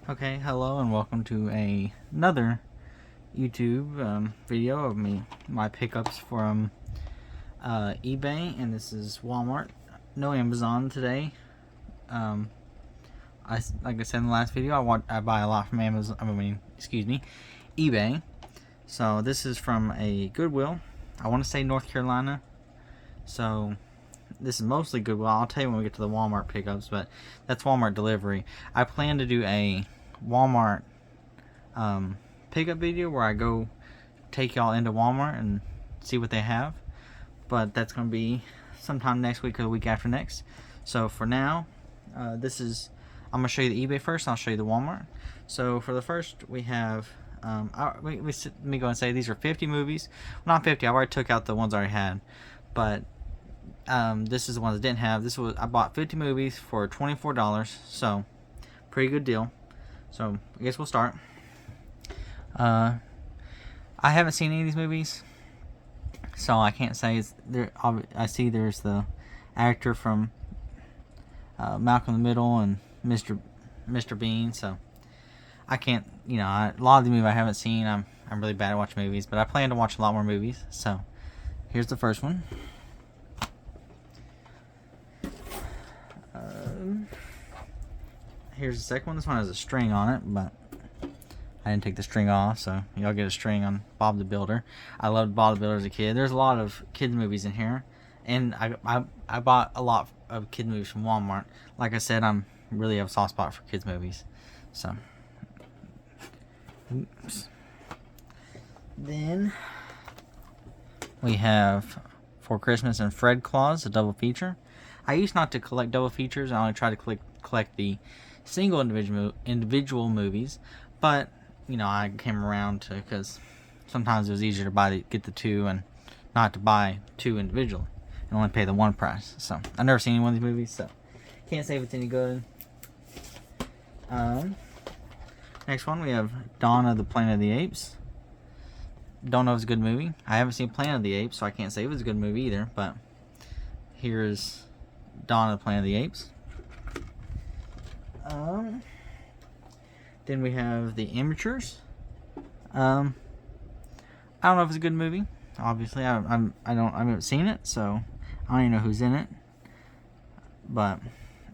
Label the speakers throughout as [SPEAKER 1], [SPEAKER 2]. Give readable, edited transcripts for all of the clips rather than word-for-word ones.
[SPEAKER 1] Okay, hello and welcome to another YouTube video of my pickups from eBay, and this is Walmart. No Amazon today. Like I said in the last video, I buy a lot from Amazon. eBay. So this is from a Goodwill. I want to say North Carolina. So this is mostly Goodwill. I'll tell you when we get to the Walmart pickups, but that's Walmart delivery. I plan to do a Walmart pickup video where I go take y'all into Walmart and see what they have, but that's going to be sometime next week or the week after next. So for now, I'm going to show you the eBay first, and I'll show you the Walmart. So for the first, we have let me go and say these are 50 movies. Well, not 50, I already took out the ones I already had, but this is the ones I didn't have. I bought 50 movies for $24, so pretty good deal. So I guess we'll start. I haven't seen any of these movies, so I can't say it's there. I see there's the actor from Malcolm in the Middle and Mr. Bean, so I can't. A lot of the movies I haven't seen. I'm really bad at watching movies, but I plan to watch a lot more movies. So here's the first one. Here's the second one. This one has a string on it, but I didn't take the string off, so y'all get a string on Bob the Builder. I loved Bob the Builder as a kid. There's a lot of kids movies in here, and I bought a lot of kids movies from Walmart. Like I said, I'm really have a soft spot for kids movies. So, oops. Then we have For Christmas and Fred Claus, a double feature. I used not to collect double features. I only try to collect the single individual movies, but I came around to, because sometimes it was easier to get the two and not to buy two individually and only pay the one price. So I've never seen any one of these movies, so can't say if it's any good. Next one we have Dawn of the Planet of the Apes. Don't know if it's a good movie. I haven't seen Planet of the Apes, so I can't say if it's a good movie either, but here's Dawn of the Planet of the Apes. Then we have The Amateurs. I don't know if it's a good movie. Obviously, I haven't seen it, so I don't even know who's in it. But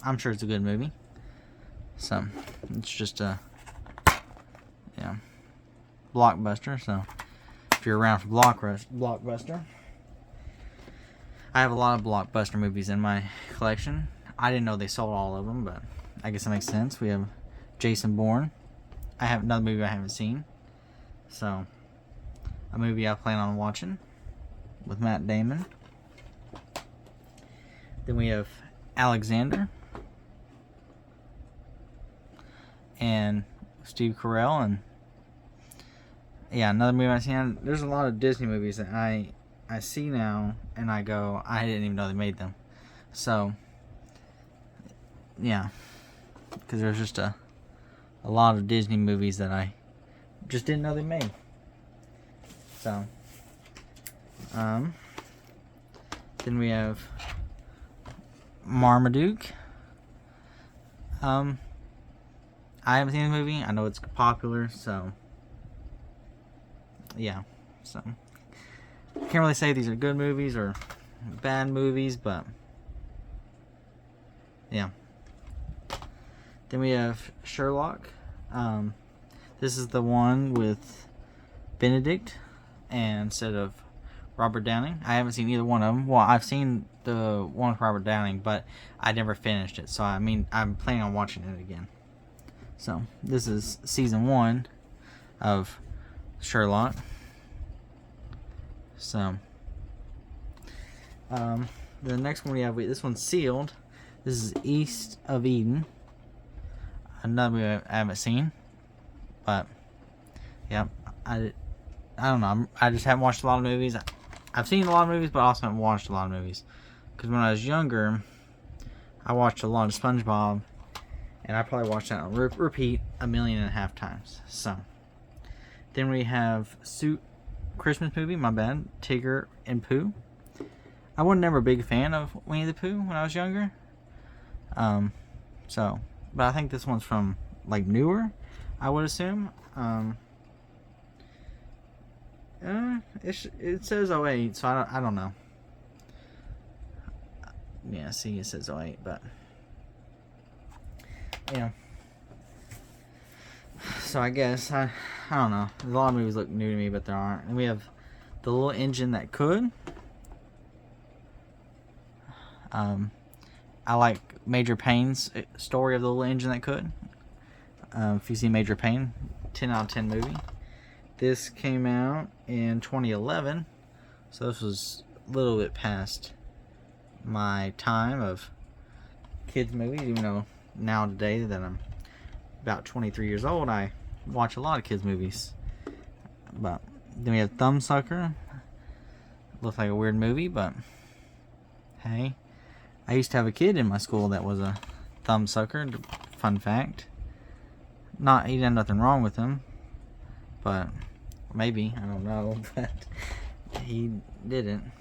[SPEAKER 1] I'm sure it's a good movie. So it's just a blockbuster. So if you're around for blockbuster, I have a lot of blockbuster movies in my collection. I didn't know they sold all of them, but I guess that makes sense. We have Jason Bourne. I have another movie I haven't seen. So, a movie I plan on watching with Matt Damon. Then we have Alexander and Steve Carell, and another movie I've seen. There's a lot of Disney movies that I see now and I go, I didn't even know they made them. So, yeah, because there's just a lot of Disney movies that I just didn't know they made. So, then we have Marmaduke. I haven't seen the movie. I know it's popular, so yeah. So can't really say these are good movies or bad movies, but yeah. Then we have Sherlock. This is the one with Benedict instead of Robert Downing. I haven't seen either one of them. Well, I've seen the one with Robert Downing, but I never finished it. So, I'm planning on watching it again. So, this is season 1 of Sherlock. So, the next one we have, this one's sealed. This is East of Eden. Another movie I haven't seen, but yeah, I don't know. I just haven't watched a lot of movies. I've seen a lot of movies, but I also haven't watched a lot of movies. Because when I was younger, I watched a lot of SpongeBob, and I probably watched that on repeat 1.5 million times. So then we have Christmas movie. My bad, Tigger and Pooh. I was never a big fan of Winnie the Pooh when I was younger. But I think this one's from like newer, I would assume. It says '08, so I don't know. Yeah, see, it says '08, but yeah. So I guess I don't know. A lot of movies look new to me, but there aren't. And we have The Little Engine That Could. I like Major Payne's story of The Little Engine That Could. If you see Major Payne, 10 out of 10 movie. This came out in 2011, so this was a little bit past my time of kids movies, even though now today that I'm about 23 years old, I watch a lot of kids movies. But then we have Thumbsucker. Looks like a weird movie, but hey, I used to have a kid in my school that was a thumbsucker. Fun fact. He did nothing wrong with him, but maybe, I don't know, but he didn't.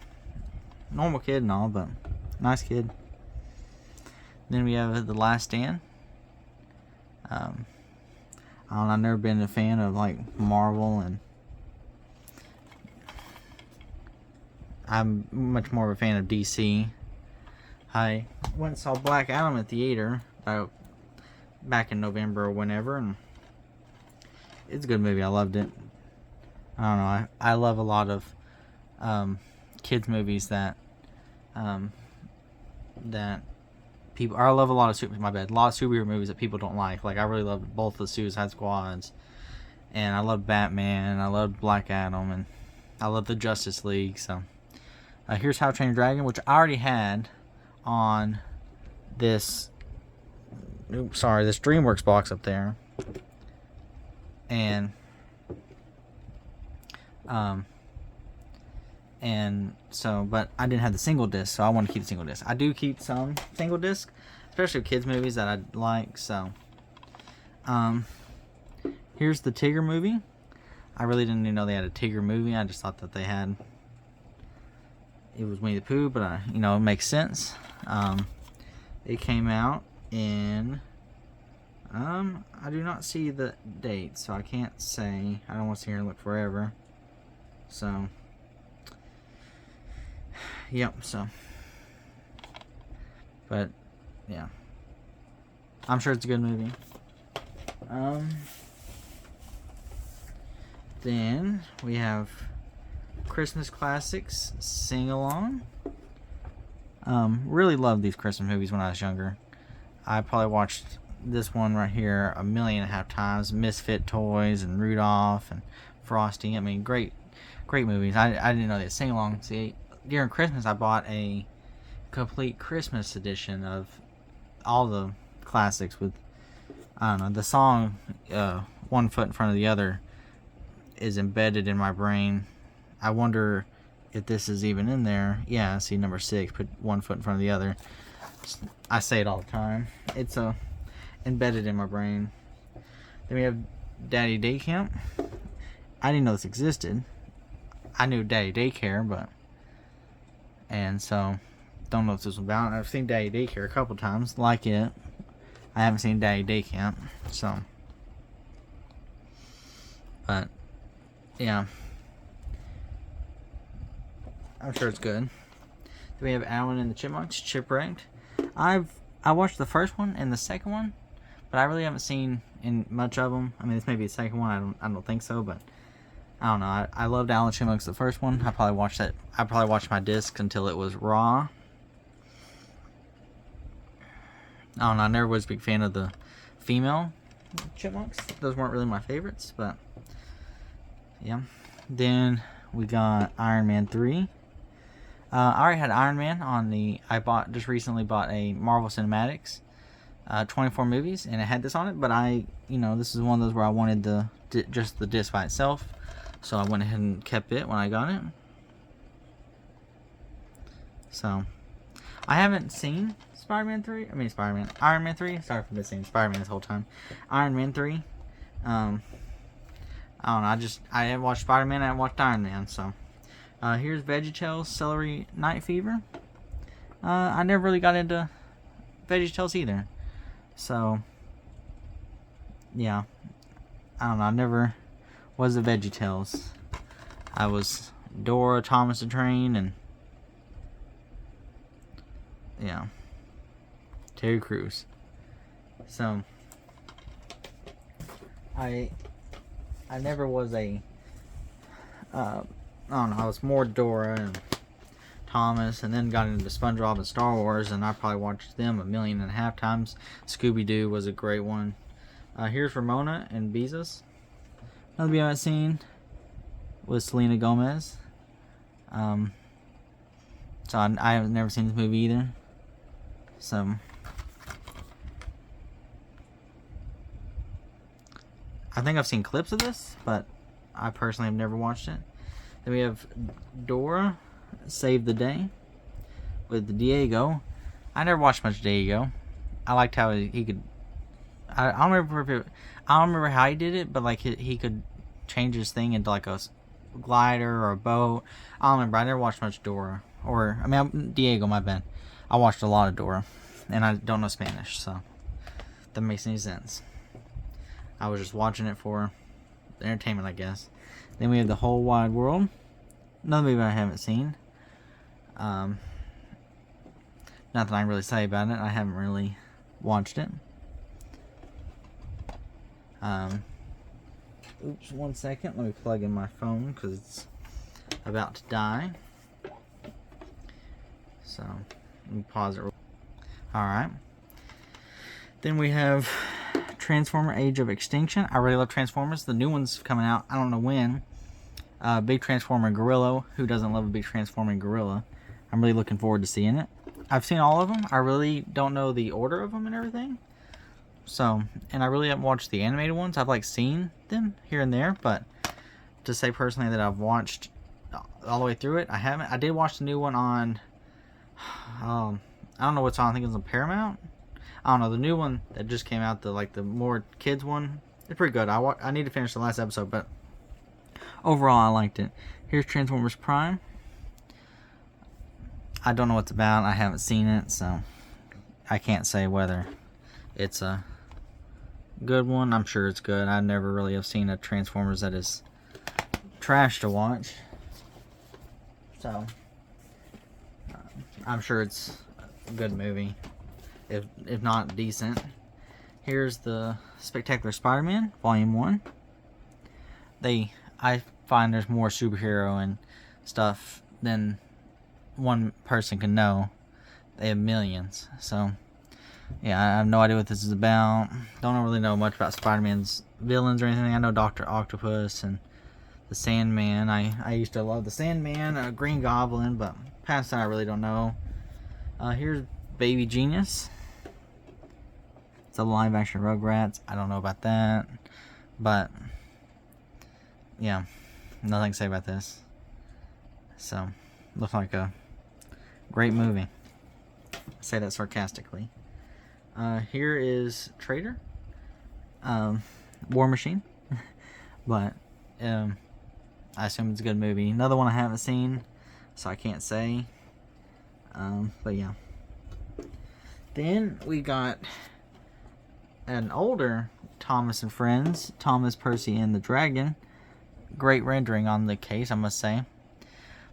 [SPEAKER 1] Normal kid and all, but nice kid. Then we have The Last Stand. I don't know, I've never been a fan of like Marvel, and I'm much more of a fan of DC. I went and saw Black Adam at the theater back in November or whenever, and it's a good movie. I loved it. I don't know. I love a lot of kids movies that people. I love a lot of a lot of superhero movies that people don't like. Like I really love both the Suicide Squads, and I love Batman, and I love Black Adam, and I love the Justice League. So here's How to Train Your Dragon, which I already had on this. This DreamWorks box up there, and so, but I didn't have the single disc, so I want to keep the single disc. I do keep some single disc, especially kids movies that I like. So, here's the Tigger movie. I really didn't even know they had a Tigger movie. I just thought that they had. It was Winnie the Pooh, but it makes sense. It came out in. I do not see the date, so I can't say. I don't want to sit here and look forever. So, yep. So, but yeah, I'm sure it's a good movie. Then we have Christmas classics sing along. Really loved these Christmas movies when I was younger. I probably watched this one right here 1.5 million times. Misfit Toys and Rudolph and Frosty. I mean, great movies. I didn't know they sing along. See, during Christmas I bought a complete Christmas edition of all the classics with, I don't know, the song One Foot in Front of the Other is embedded in my brain. I wonder if this is even in there. Yeah, see number 6, put one foot in front of the other. I say it all the time. It's embedded in my brain. Then we have Daddy Day Camp. I didn't know this existed. I knew Daddy Daycare, and so don't know what this was about. I've seen Daddy Daycare a couple times, like it. I haven't seen Daddy Day Camp, so. But yeah, I'm sure it's good. Then we have Alvin and the Chipmunks, Chipwrecked. I watched the first one and the second one, but I really haven't seen in much of them. I mean, this may be the second one. I don't think so, but I don't know. I loved Alvin and Chipmunks the first one. I probably watched my disc until it was raw. I don't know. I never was a big fan of the female chipmunks. Those weren't really my favorites, but yeah. Then we got Iron Man 3. I already had Iron Man on the. Just recently bought a Marvel Cinematics, 24 movies, and it had this on it. But this is one of those where I wanted just the disc by itself, so I went ahead and kept it when I got it. So, I haven't seen Iron Man 3. Sorry for missing Spider-Man this whole time. Iron Man 3. I don't know. I haven't watched Spider-Man. I haven't watched Iron Man. So, here's VeggieTales Celery Night Fever. I never really got into VeggieTales either. So, yeah, I don't know. I never was a VeggieTales. I was Dora, Thomas the Train, and yeah, Terry Crews. So I never was a I don't know. I was more Dora and Thomas, and then got into SpongeBob and Star Wars, and I probably watched them 1.5 million times. Scooby Doo was a great one. Here's Ramona and Beezus. Another movie I haven't seen with Selena Gomez. So I have never seen this movie either. So I think I've seen clips of this, but I personally have never watched it. Then we have Dora Save the Day with Diego. I never watched much Diego. I liked how he could. I don't remember how he did it, but like he could change his thing into like a glider or a boat. I don't remember. I never watched much Dora. Diego, my bad. I watched a lot of Dora, and I don't know Spanish, so that makes any sense. I was just watching it for entertainment, I guess. Then we have The Whole Wide World. Another movie I haven't seen. Nothing I can really say about it. I haven't really watched it. Oops, 1 second. Let me plug in my phone because it's about to die. So, let me pause it. Alright. Then we have Transformer Age of Extinction. I really love Transformers. The new one's coming out. I don't know when. Big Transformer Gorilla. Who doesn't love a big Transforming Gorilla? I'm really looking forward to seeing it. I've seen all of them. I really don't know the order of them and everything. So, and I really haven't watched the animated ones. I've like seen them here and there, but to say personally that I've watched all the way through it, I haven't. I did watch the new one on, I don't know what's on. I think it's on Paramount. I don't know, the new one that just came out, the more kids one. It's pretty good. I need to finish the last episode, but overall I liked it. Here's Transformers Prime. I don't know what it's about. I haven't seen it, so I can't say whether it's a good one. I'm sure it's good. I never really have seen a Transformers that is trash to watch. So I'm sure it's a good movie, if not decent. Here's the Spectacular Spider-Man Volume 1. I find there's more superhero and stuff than one person can know. They have millions. So yeah, I have no idea what this is about. Don't really know much about Spider-Man's villains or anything. I know Dr. Octopus and the Sandman. I used to love the Sandman, Green Goblin, but past that I really don't know. Here's Baby Genius. It's a live action Rugrats. I don't know about that, but yeah, nothing to say about this. So, looks like a great movie. I say that sarcastically. Here is Trader, War Machine, but I assume it's a good movie. Another one I haven't seen, so I can't say. But yeah. Then we got an older Thomas and Friends, Thomas, Percy, and the Dragon. Great rendering on the case, I must say.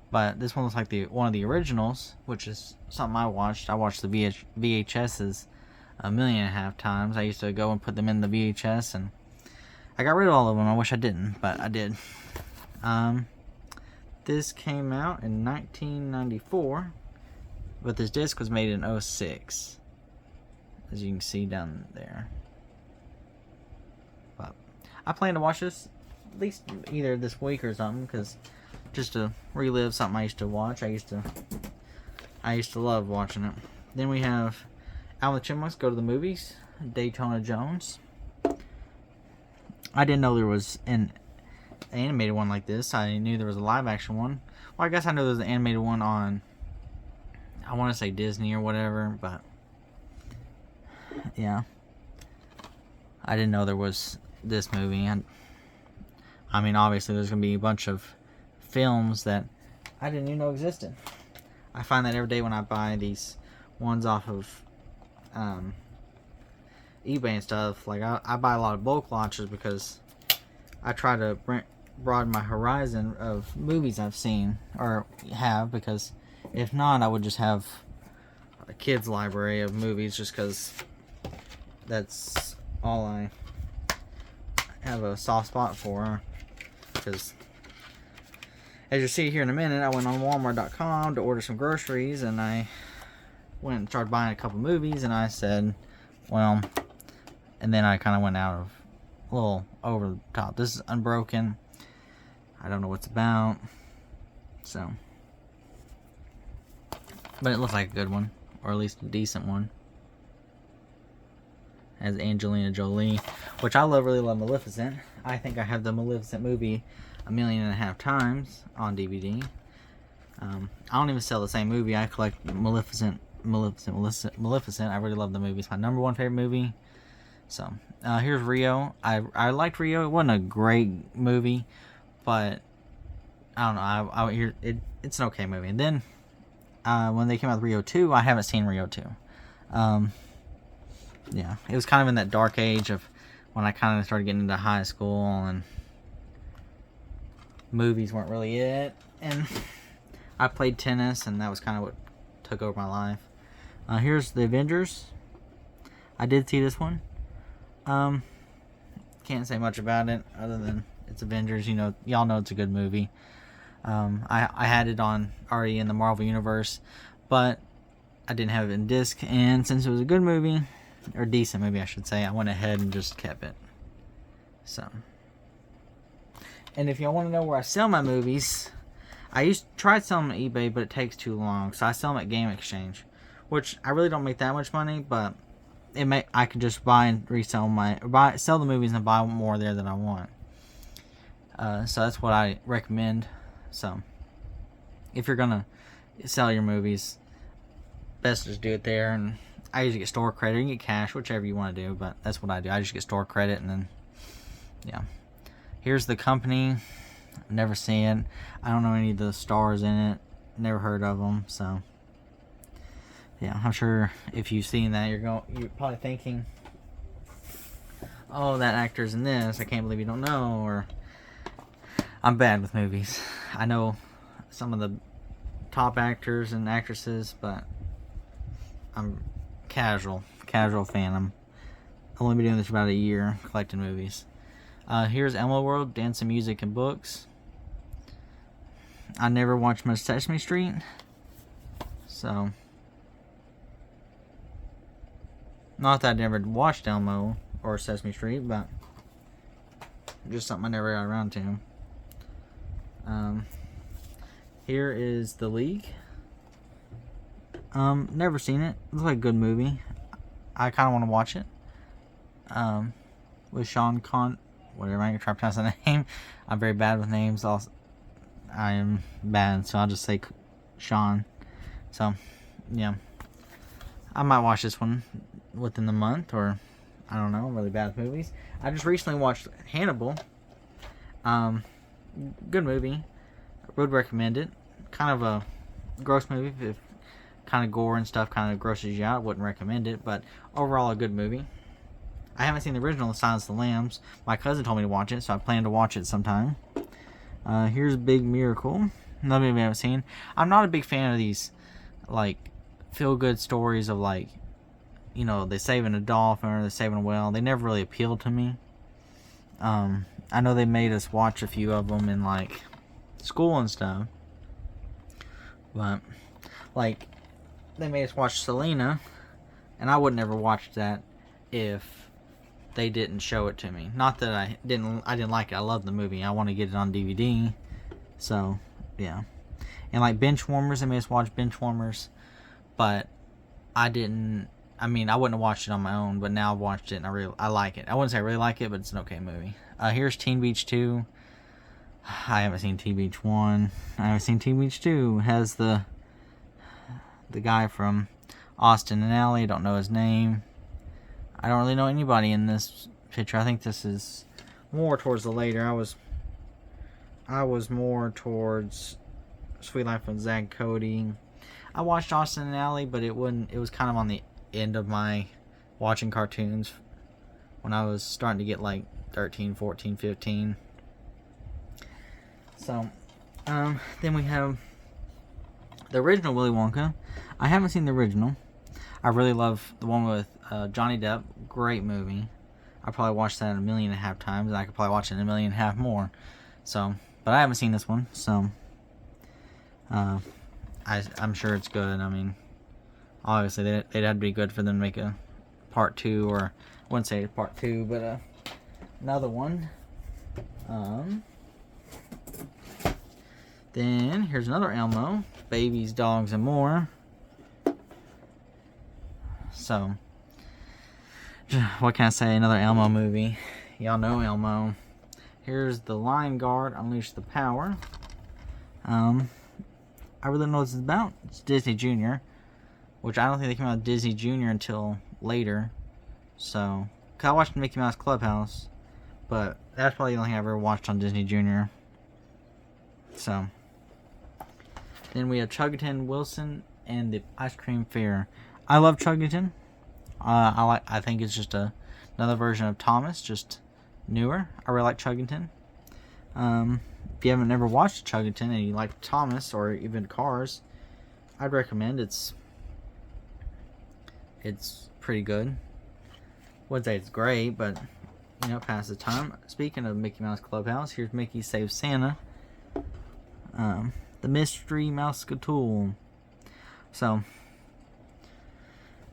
[SPEAKER 1] But this one looks like one of the originals, which is something I watched. I watched the VHSs 1.5 million times. I used to go and put them in the VHS, and I got rid of all of them. I wish I didn't, but I did. This came out in 1994, but this disc was made in 2006, as you can see down there. But I plan to watch this at least either this week or something, because just to relive something I used to watch. I used to love watching it. Then we have Alvin and the Chipmunks Go to the Movies, Daytona Jones. I didn't know there was an animated one like this. I knew there was a live action one. Well, I guess I know there's an animated one on, I want to say Disney or whatever, but yeah, I didn't know there was this movie. And I mean, obviously there's going to be a bunch of films that I didn't even know existed. I find that every day when I buy these ones off of eBay and stuff, like I buy a lot of bulk launches because I try to broaden my horizon of movies I've seen or have, because if not, I would just have a kid's library of movies just because that's all I have a soft spot for. Because as you'll see here in a minute, I went on Walmart.com to order some groceries, and I went and started buying a couple movies, and I said, well, and then I kind of went out of a little over the top. This is Unbroken. I don't know what it's about, so, but it looks like a good one, or at least a decent one. As Angelina Jolie, which I really love Maleficent. I think I have the Maleficent movie 1.5 million times on DVD. I don't even sell the same movie. I collect Maleficent. I really love the movie. It's my #1 favorite movie. So here's Rio. I liked Rio. It wasn't a great movie, but I don't know. It's an okay movie. And then when they came out with Rio 2, I haven't seen Rio 2. Yeah, it was kind of in that dark age of when I kind of started getting into high school, and movies weren't really it. And I played tennis, and that was kind of what took over my life. Here's the Avengers. I did see this one. Can't say much about it other than it's Avengers. You know, y'all know it's a good movie. I had it on already in the Marvel Universe, but I didn't have it in disc, and since it was a good movie, or decent movie I should say, I went ahead and just kept it. So, and if y'all want to know where I sell my movies, I used to try to sell them on eBay, but it takes too long, so I sell them at Game Exchange, which I really don't make that much money, but I can just buy and resell sell the movies and buy more there that I want. So that's what I recommend. So if you're gonna sell your movies, best just do it there. And I usually get store credit, or you can get cash, whichever you want to do, but that's what I do. I just get store credit, and then yeah. Here's The Company. I've never seen it. I don't know any of the stars in it. Never heard of them, so yeah, I'm sure if you've seen that, you're probably thinking, oh, that actor's in this. I can't believe you don't know. Or I'm bad with movies. I know some of the top actors and actresses, but I'm casual fan. I've only been doing this for about a year, collecting movies. Here's Elmo World, Dancing, Music, and Books. I never watched much Sesame Street, so not that I never watched Elmo or Sesame Street, but just something I never got around to. Here is The League. Never seen it. Looks like a good movie. I kind of want to watch it. With Sean whatever, I'm gonna try to pronounce that name. I'm very bad with names. I am bad, so I'll just say Sean. So, yeah. I might watch this one within the month, or I don't know. I'm really bad with movies. I just recently watched Hannibal. Good movie. Would recommend it. Kind of a gross movie. If kind of gore and stuff kind of grosses you out, wouldn't recommend it. But overall, a good movie. I haven't seen the original Silence of the Lambs. My cousin told me to watch it, so I plan to watch it sometime. Here's Big Miracle. Another movie I haven't seen. I'm not a big fan of these, like, feel-good stories of, like, you know, they saving a dolphin or they're saving a whale. They never really appealed to me. I know they made us watch a few of them in, like, school and stuff. But, like, they made us watch Selena, and I would never watch that if they didn't show it to me. Not that I didn't like it. I love the movie. I want to get it on DVD. So, yeah. And like Benchwarmers, they made us watch Benchwarmers, but I didn't. I mean, I wouldn't have watched it on my own, but now I've watched it and I like it. I wouldn't say I really like it, but it's an okay movie. Here's Teen Beach 2. I haven't seen Teen Beach 1. I haven't seen Teen Beach 2. It has the guy from Austin and Ally. Don't know his name. I don't really know anybody in this picture. I think this is more towards the later. I was more towards Sweet Life of Zach Cody. I watched Austin and Ally, but it was kind of on the end of my watching cartoons. when I was starting to get like 13, 14, 15. So, then we have the original Willy Wonka. I haven't seen the original. I really love the one with Johnny Depp. Great movie. I probably watched that 1.5 million times, and I could probably watch it 1.5 million more. So, but I haven't seen this one, so I'm sure it's good. I mean, obviously they'd have to be good for them to make a part 2, or I wouldn't say part 2, but another one. Then here's another Elmo, Babies, Dogs, and More. So, what can I say? Another Elmo movie. Y'all know Elmo. Here's The Lion Guard, Unleash the Power. I really don't know what this is about. It's Disney Junior, which I don't think they came out with Disney Junior until later. So, 'cause I watched Mickey Mouse Clubhouse, but that's probably the only thing I ever watched on Disney Junior. So, then we have Chuggington, Wilson, and the Ice Cream Fair. I love Chuggington. I think it's just another version of Thomas, just newer. I really like Chuggington. If you haven't never watched Chuggington and you like Thomas or even Cars, I'd recommend. It's pretty good. Wouldn't say it's great, but you know, pass the time. Speaking of Mickey Mouse Clubhouse, here's Mickey Saves Santa. The Mystery Mousecatool. So,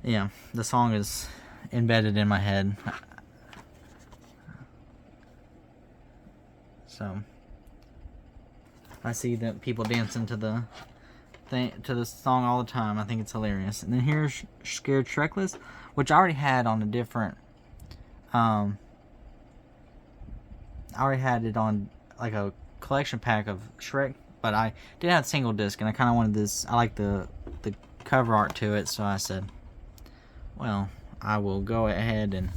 [SPEAKER 1] yeah, the song is embedded in my head. So, I see that people dancing to the song all the time. I think it's hilarious. And then here's Scared Shrekless, which I already had on a different. I already had it on like a collection pack of Shrek, but I did have a single disc, and I kind of wanted this. I like the cover art to it, so I said, well, I will go ahead and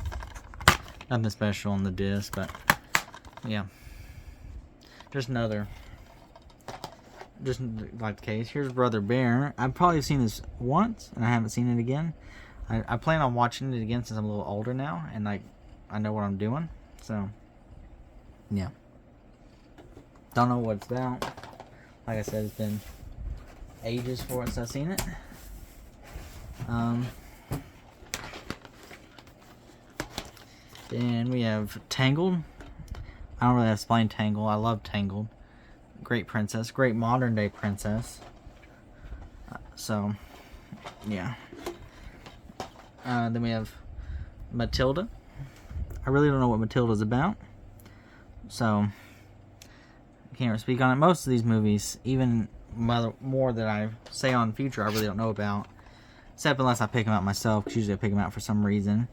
[SPEAKER 1] nothing special on the disc, but yeah, just another. Just like the case. Here's Brother Bear. I've probably seen this once, and I haven't seen it again. I plan on watching it again since I'm a little older now, and like I know what I'm doing. So, yeah. Don't know what it's about. Like I said, it's been ages since I've seen it. Then we have Tangled. I don't really have to explain Tangled. I love Tangled. Great princess. Great modern day princess. So, yeah. Then we have Matilda. I really don't know what Matilda's about. So, I can't really speak on it. Most of these movies, even more that I say on future, I really don't know about. Except unless I pick them out myself, because usually I pick them out for some reason.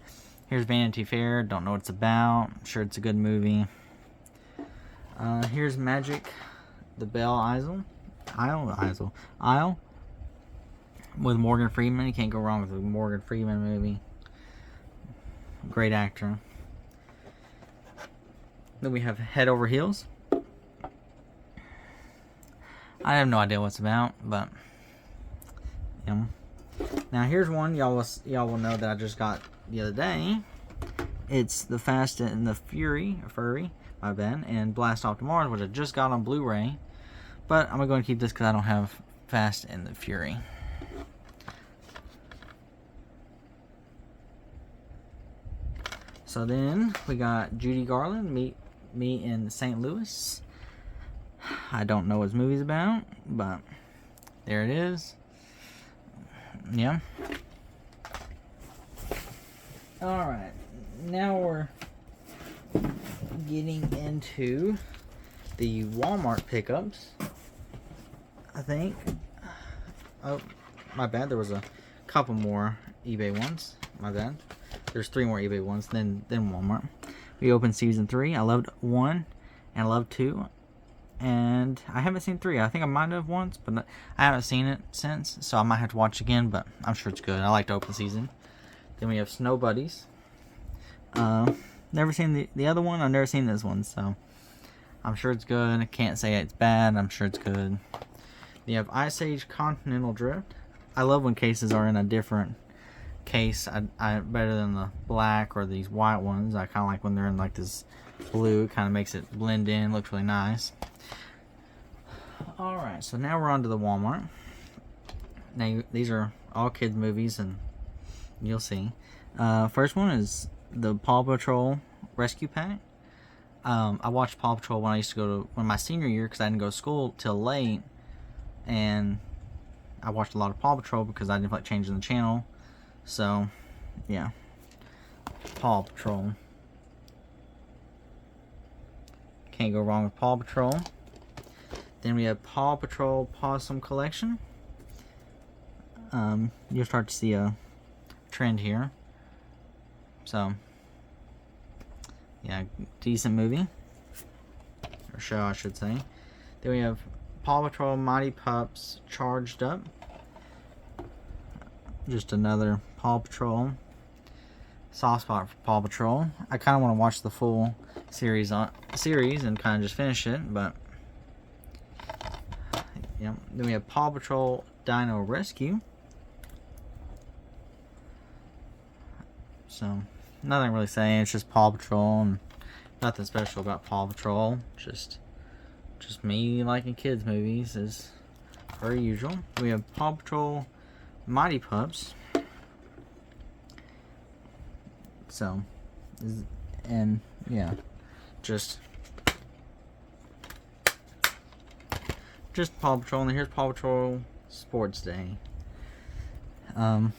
[SPEAKER 1] Here's Vanity Fair. Don't know what it's about. I'm sure it's a good movie. Here's Magic, the Belle Isle. With Morgan Freeman. You can't go wrong with a Morgan Freeman movie. Great actor. Then we have Head Over Heels. I have no idea what it's about, but yeah. Now here's one y'all will know that I just got the other day. It's The Fast and the Furry, my bad, and Blast Off to Mars, which I just got on Blu-ray. But I'm going to keep this because I don't have Fast and the Fury. So then we got Judy Garland, Meet Me in St. Louis. I don't know what this movie's about, but there it is. Yeah. Alright. Now we're getting into the Walmart pickups. I think. Oh, my bad. There was a couple more eBay ones. My bad. There's 3 more eBay ones than Walmart. We opened season 3. I loved 1 and I loved 2. And I haven't seen 3. I think I might have once, but I haven't seen it since. So I might have to watch again, but I'm sure it's good. I like to open season. Then we have Snow Buddies. Never seen the other one. I've never seen this one, so I'm sure it's good. I can't say it's bad. I'm sure it's good. Then you have Ice Age Continental Drift. I love when cases are in a different case I better than the black or these white ones. I kind of like when they're in like this blue. It kind of makes it blend in, looks really nice. Alright, so now we're on to the Walmart. Now these are all kids movies, and you'll see. First one is the Paw Patrol Rescue Pack. I watched Paw Patrol when I used to go to my senior year because I didn't go to school till late, and I watched a lot of Paw Patrol because I didn't feel like changing the channel. So, yeah, Paw Patrol. Can't go wrong with Paw Patrol. Then we have Paw Patrol Possum Collection. You'll start to see a trend here. So, yeah, decent movie. Or show, I should say. Then we have Paw Patrol Mighty Pups Charged Up. Just another Paw Patrol. Soft spot for Paw Patrol. I kind of want to watch the full series and kind of just finish it, but yeah. Then we have Paw Patrol Dino Rescue. So nothing really saying. It's just Paw Patrol, and nothing special about Paw Patrol. Just me liking kids movies as per usual. We have Paw Patrol Mighty Pups. So, and yeah, just Paw Patrol. And here's Paw Patrol Sports Day. Yeah.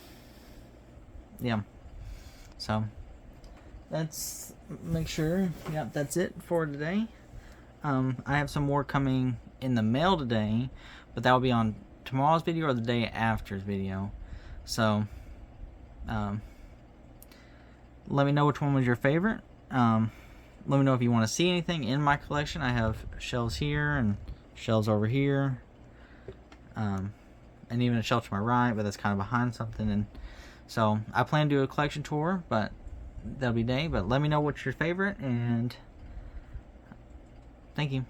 [SPEAKER 1] So that's that's it for today. I have some more coming in the mail today, but that will be on tomorrow's video or the day after's video. So let me know which one was your favorite. Let me know if you want to see anything in my collection. I have shelves here and shelves over here, and even a shelf to my right, but that's kind of behind something. And so I plan to do a collection tour, but that'll be day. But let me know what's your favorite, and thank you.